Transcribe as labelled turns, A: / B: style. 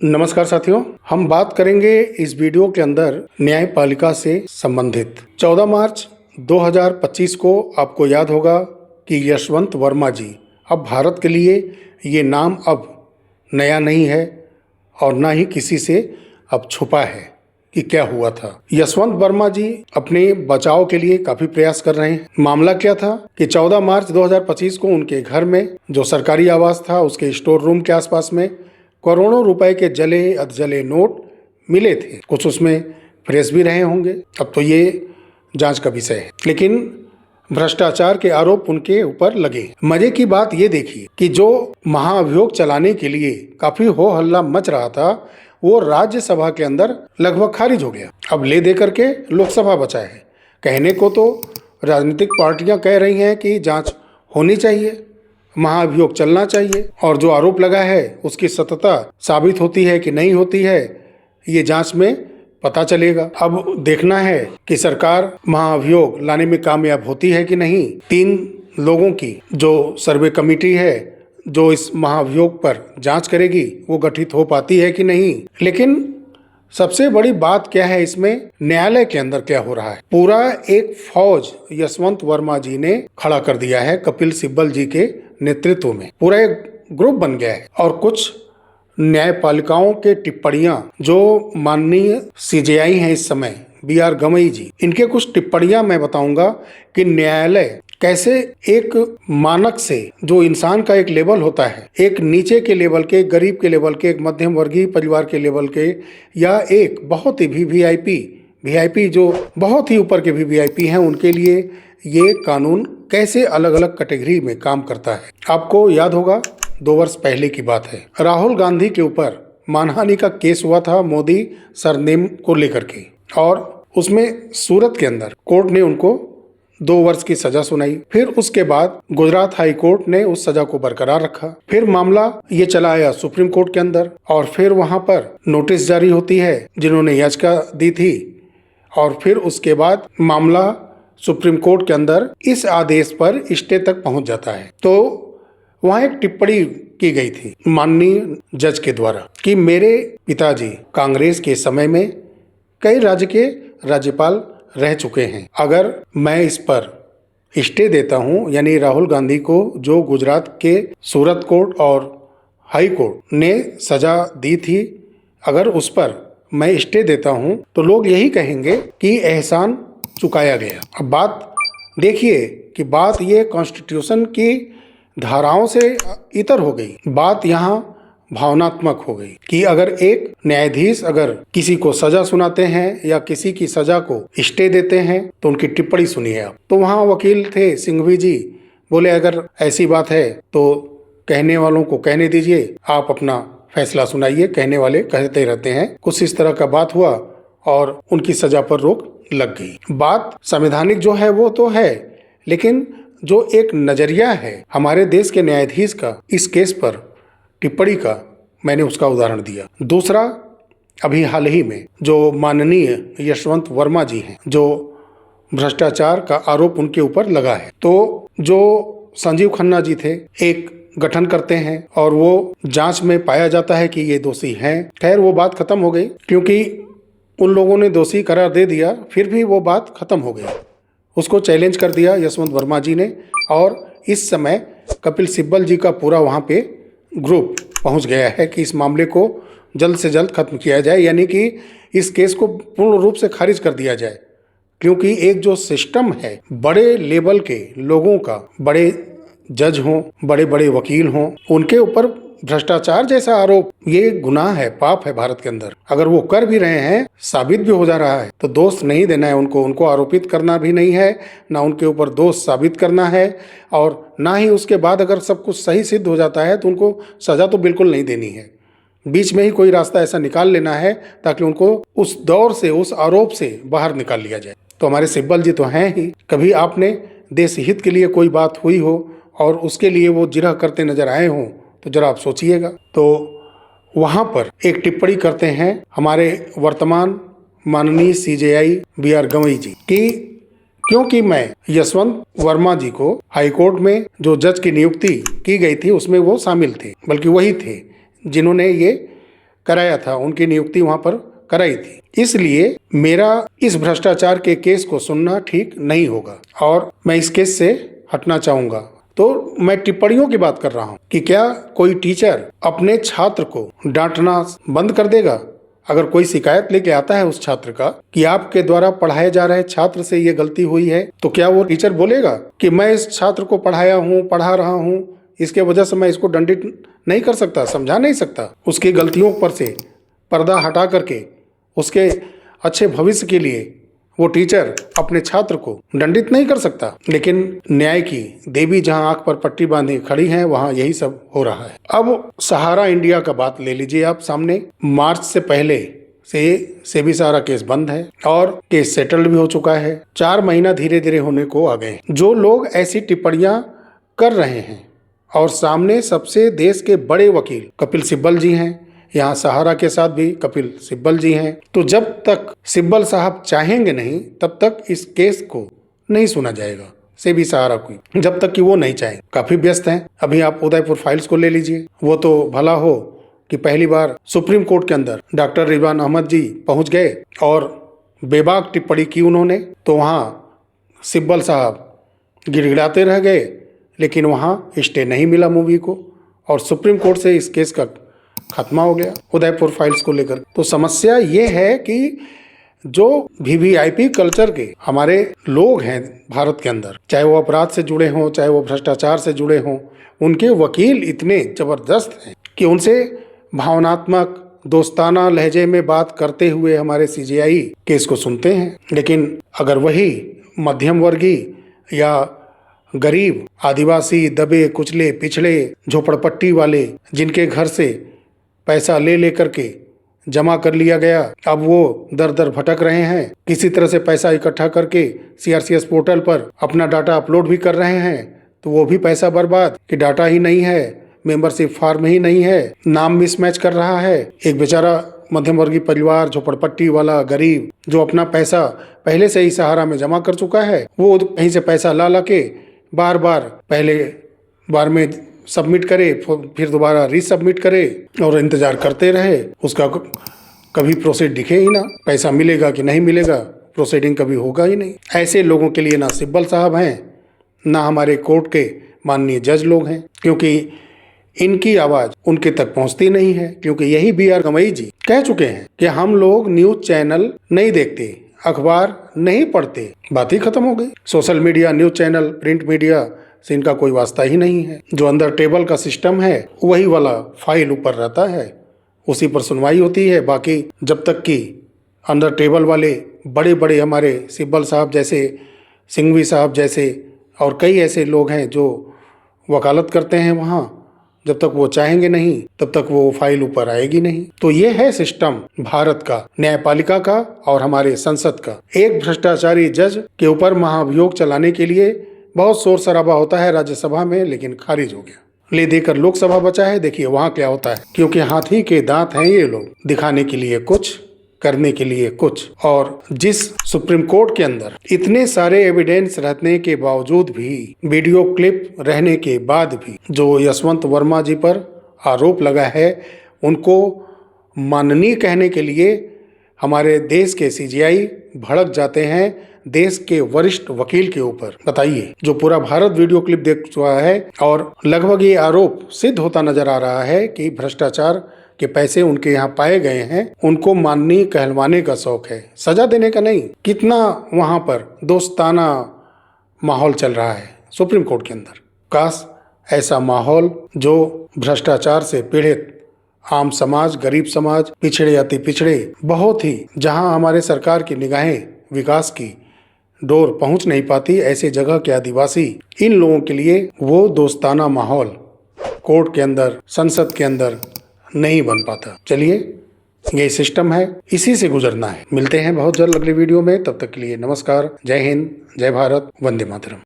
A: नमस्कार साथियों, हम बात करेंगे इस वीडियो के अंदर न्यायपालिका से संबंधित 14 मार्च 2025 को आपको याद होगा कि यशवंत वर्मा जी, अब भारत के लिए ये नाम अब नया नहीं है और ना ही किसी से अब छुपा है कि क्या हुआ था। यशवंत वर्मा जी अपने बचाव के लिए काफी प्रयास कर रहे हैं। मामला क्या था कि 14 मार्च 2025 को उनके घर में जो सरकारी आवास था उसके स्टोर रूम के आसपास में करोड़ों रुपए के जले अधजले नोट मिले थे। कुछ उसमें फ्रेश भी रहे होंगे, अब तो ये जांच का विषय है। लेकिन भ्रष्टाचार के आरोप उनके ऊपर लगे। मजे की बात ये देखिए कि जो महाअभियोग चलाने के लिए काफी हो हल्ला मच रहा था वो राज्यसभा के अंदर लगभग खारिज हो गया। अब ले दे करके लोकसभा बचा है। कहने को तो राजनीतिक पार्टियां कह रही हैं कि जांच होनी चाहिए, महाअभियोग चलना चाहिए और जो आरोप लगा है उसकी सत्यता साबित होती है कि नहीं होती है ये जांच में पता चलेगा। अब देखना है कि सरकार महाअभियोग लाने में कामयाब होती है कि नहीं। 3 लोगों की जो सर्वे कमेटी है जो इस महाअभियोग पर जांच करेगी वो गठित हो पाती है कि नहीं। लेकिन सबसे बड़ी बात क्या है, इसमें न्यायालय के अंदर क्या हो रहा है। पूरा एक फौज यशवंत वर्मा जी ने खड़ा कर दिया है। कपिल सिब्बल जी के नेतृत्व में पूरा एक ग्रुप बन गया है और कुछ न्यायपालिकाओं के टिप्पणियां जो माननीय सीजेआई हैं इस समय BR गवई जी, इनके कुछ टिप्पणियां मैं बताऊंगा कि न्यायालय कैसे एक मानक से, जो इंसान का एक लेवल होता है, एक नीचे के लेवल के, गरीब के लेवल के, एक मध्यम वर्गीय परिवार के लेवल के, या एक बहुत ही वीआईपी जो बहुत ही ऊपर के वीआईपी हैं, उनके लिए ये कानून कैसे अलग अलग कैटेगरी में काम करता है। आपको याद होगा 2 वर्ष पहले की बात है, राहुल गांधी के ऊपर मानहानि का केस हुआ था मोदी सरनेम को लेकर के, और उसमें सूरत के अंदर कोर्ट ने उनको 2 वर्ष की सजा सुनाई। फिर उसके बाद गुजरात हाई कोर्ट ने उस सजा को बरकरार रखा। फिर मामला ये चला आया सुप्रीम कोर्ट के अंदर और फिर वहां पर नोटिस जारी होती है जिन्होंने याचिका दी थी, और फिर उसके बाद मामला सुप्रीम कोर्ट के अंदर इस आदेश पर स्टे तक पहुंच जाता है। तो वहां एक टिप्पणी की गई थी माननीय जज के द्वारा कि मेरे पिताजी कांग्रेस के समय में कई राज्य के राज्यपाल रह चुके हैं, अगर मैं इस पर स्टे देता हूं, यानी राहुल गांधी को जो गुजरात के सूरत कोर्ट और हाई कोर्ट ने सजा दी थी, अगर उस पर मैं स्टे देता हूं तो लोग यही कहेंगे कि एहसान चुकाया गया। अब बात देखिए कि बात ये कॉन्स्टिट्यूशन की धाराओं से इतर हो गई। बात यहाँ भावनात्मक हो गई कि अगर एक न्यायाधीश अगर किसी को सजा सुनाते हैं या किसी की सजा को स्टे देते हैं तो उनकी टिप्पणी सुनिए आप। तो वहाँ वकील थे सिंघवी जी, बोले अगर ऐसी बात है तो कहने वालों को कहने दीजिए, आप अपना फैसला सुनाइए, कहने वाले कहते रहते हैं। कुछ इस तरह का बात हुआ और उनकी सजा पर रोक लग गई। बात संवैधानिक जो है वो तो है, लेकिन जो एक नजरिया है हमारे देश के न्यायाधीश का इस केस पर टिप्पणी का, मैंने उसका उदाहरण दिया। दूसरा, अभी हाल ही में जो माननीय यशवंत वर्मा जी हैं, जो भ्रष्टाचार का आरोप उनके ऊपर लगा है, तो जो संजीव खन्ना जी थे एक गठन करते हैं और वो जांच में पाया जाता है कि ये दोषी हैं। खैर वो बात खत्म हो गई क्योंकि उन लोगों ने दोषी करार दे दिया, फिर भी वो बात खत्म हो गई। उसको चैलेंज कर दिया यशवंत वर्मा जी ने, और इस समय कपिल सिब्बल जी का पूरा वहाँ पे ग्रुप पहुँच गया है कि इस मामले को जल्द से जल्द खत्म किया जाए, यानी कि इस केस को पूर्ण रूप से खारिज कर दिया जाए। क्योंकि एक जो सिस्टम है, बड़े लेवल के लोगों का, बड़े जज हों, बड़े बड़े वकील हों, उनके ऊपर भ्रष्टाचार जैसा आरोप, ये गुनाह है, पाप है भारत के अंदर। अगर वो कर भी रहे हैं, साबित भी हो जा रहा है, तो दोष नहीं देना है उनको आरोपित करना भी नहीं है, ना उनके ऊपर दोष साबित करना है, और ना ही उसके बाद अगर सब कुछ सही सिद्ध हो जाता है तो उनको सजा तो बिल्कुल नहीं देनी है। बीच में ही कोई रास्ता ऐसा निकाल लेना है ताकि उनको उस दौर से, उस आरोप से बाहर निकाल लिया जाए। तो हमारे सिब्बल जी तो हैं ही। कभी आपने देश हित के लिए कोई बात हुई हो और उसके लिए वो जिरह करते नजर आए हों तो जरा आप सोचिएगा। तो वहाँ पर एक टिप्पणी करते हैं हमारे वर्तमान माननीय CJI BR गवई जी कि क्योंकि मैं यशवंत वर्मा जी को हाईकोर्ट में जो जज की नियुक्ति की गई थी उसमें वो शामिल थे, बल्कि वही थे जिन्होंने ये कराया था, उनकी नियुक्ति वहां पर कराई थी। इसलिए मेरा इस भ्रष्टाचार के केस को सुनना ठीक नहीं होगा और मैं इस केस से हटना चाहूंगा। तो मैं टिप्पणियों की बात कर रहा हूं कि क्या कोई टीचर अपने छात्र को डांटना बंद कर देगा? अगर कोई शिकायत लेके आता है उस छात्र का कि आपके द्वारा पढ़ाए जा रहे छात्र से ये गलती हुई है, तो क्या वो टीचर बोलेगा कि मैं इस छात्र को पढ़ाया हूँ, पढ़ा रहा हूँ, इसके वजह से मैं इसको दंडित नहीं कर सकता, समझा नहीं सकता? उसकी गलतियों पर से पर्दा हटा करके उसके अच्छे भविष्य के लिए वो टीचर अपने छात्र को दंडित नहीं कर सकता? लेकिन न्याय की देवी जहां आंख पर पट्टी बांधे खड़ी हैं, वहां यही सब हो रहा है। अब सहारा इंडिया का बात ले लीजिए आप सामने। मार्च से पहले से सेबी सहारा केस बंद है और केस सेटल्ड भी हो चुका है। 4 महीना धीरे धीरे होने को आ गए। जो लोग ऐसी टिप्पणियां कर रहे हैं और सामने सबसे देश के बड़े वकील कपिल सिब्बल जी हैं, यहाँ सहारा के साथ भी कपिल सिब्बल जी हैं, तो जब तक सिब्बल साहब चाहेंगे नहीं तब तक इस केस को नहीं सुना जाएगा सेबी सहारा को, जब तक कि वो नहीं चाहे। काफी व्यस्त हैं। अभी आप उदयपुर फाइल्स को ले लीजिए। वो तो भला हो कि पहली बार सुप्रीम कोर्ट के अंदर डॉक्टर रिजवान अहमद जी पहुंच गए और बेबाक टिप्पणी की उन्होंने, तो वहाँ सिब्बल साहब गिड़गिड़ाते रह गए, लेकिन वहाँ स्टे नहीं मिला मूवी को और सुप्रीम कोर्ट से इस केस का खत्मा हो गया उदयपुर फाइल्स को लेकर। तो समस्या ये है कि जो वीवीआईपी कल्चर के हमारे लोग हैं भारत के अंदर, चाहे वो अपराध से जुड़े हों, चाहे वो भ्रष्टाचार से जुड़े हों, उनके वकील इतने जबरदस्त हैं कि उनसे भावनात्मक दोस्ताना लहजे में बात करते हुए हमारे सीजेआई केस को सुनते हैं। लेकिन अगर वही मध्यम वर्गीय या गरीब, आदिवासी, दबे कुचले, पिछड़े, झोपड़पट्टी वाले, जिनके घर से पैसा ले लेकर के जमा कर लिया गया, अब वो दर दर भटक रहे हैं, किसी तरह से पैसा इकट्ठा करके सीआरसीएस पोर्टल पर अपना डाटा अपलोड भी कर रहे हैं, तो वो भी पैसा बर्बाद कि डाटा ही नहीं है, मेंबरशिप फॉर्म ही नहीं है, नाम मिसमैच कर रहा है। एक बेचारा मध्यम वर्गीय परिवार, झोपड़पट्टी वाला गरीब जो अपना पैसा पहले से ही सहारा में जमा कर चुका है, वो कहीं से पैसा ला के बार बार पहले बार में सबमिट करे, फिर दोबारा रीसबमिट करे और इंतजार करते रहे। उसका कभी प्रोसेस दिखे ही ना, पैसा मिलेगा कि नहीं मिलेगा, प्रोसीडिंग कभी होगा ही नहीं। ऐसे लोगों के लिए ना सिब्बल साहब हैं, ना हमारे कोर्ट के माननीय जज लोग हैं, क्योंकि इनकी आवाज उनके तक पहुंचती नहीं है। क्योंकि यही BR गवई जी कह चुके हैं कि हम लोग न्यूज चैनल नहीं देखते, अखबार नहीं पढ़ते, बात ही खत्म हो गई। Social media, news channel, print media से इनका कोई वास्ता ही नहीं है। जो अंदर टेबल का सिस्टम है वही वाला फाइल ऊपर रहता है, उसी पर सुनवाई होती है। बाकी जब तक कि अंदर टेबल वाले बड़े बड़े हमारे सिब्बल साहब जैसे, सिंघवी साहब जैसे और कई ऐसे लोग हैं जो वकालत करते हैं वहाँ, जब तक वो चाहेंगे नहीं तब तक वो फाइल ऊपर आएगी नहीं। तो ये है सिस्टम भारत का, न्यायपालिका का और हमारे संसद का। एक भ्रष्टाचारी जज के ऊपर महाभियोग चलाने के लिए बहुत शोर शराबा होता है राज्यसभा में, लेकिन खारिज हो गया। ले देकर लोकसभा बचा है। देखिए वहां क्या होता है, क्योंकि हाथी के दांत हैं ये लोग, दिखाने के लिए कुछ, करने के लिए कुछ। और जिस सुप्रीम कोर्ट के अंदर इतने सारे एविडेंस रहने के बावजूद भी, वीडियो क्लिप रहने के बाद भी, जो यशवंत वर्मा जी पर आरोप लगा है, उनको माननीय कहने के लिए हमारे देश के सीजीआई भड़क जाते हैं देश के वरिष्ठ वकील के ऊपर। बताइए, जो पूरा भारत वीडियो क्लिप देख चुका है और लगभग ये आरोप सिद्ध होता नजर आ रहा है कि भ्रष्टाचार के पैसे उनके यहाँ पाए गए हैं, उनको माननीय कहलवाने का शौक है, सजा देने का नहीं। कितना वहां पर दोस्ताना माहौल चल रहा है सुप्रीम कोर्ट के अंदर। काश ऐसा माहौल जो भ्रष्टाचार से पीड़ित आम समाज, गरीब समाज, पिछड़े अति पिछड़े, बहुत ही जहां हमारे सरकार की निगाहें विकास की डोर पहुंच नहीं पाती, ऐसे जगह के आदिवासी, इन लोगों के लिए वो दोस्ताना माहौल कोर्ट के अंदर, संसद के अंदर नहीं बन पाता। चलिए, ये सिस्टम है, इसी से गुजरना है। मिलते हैं बहुत जल्द अगले वीडियो में। तब तक के लिए नमस्कार, जय हिंद, जय भारत, वंदे मातरम।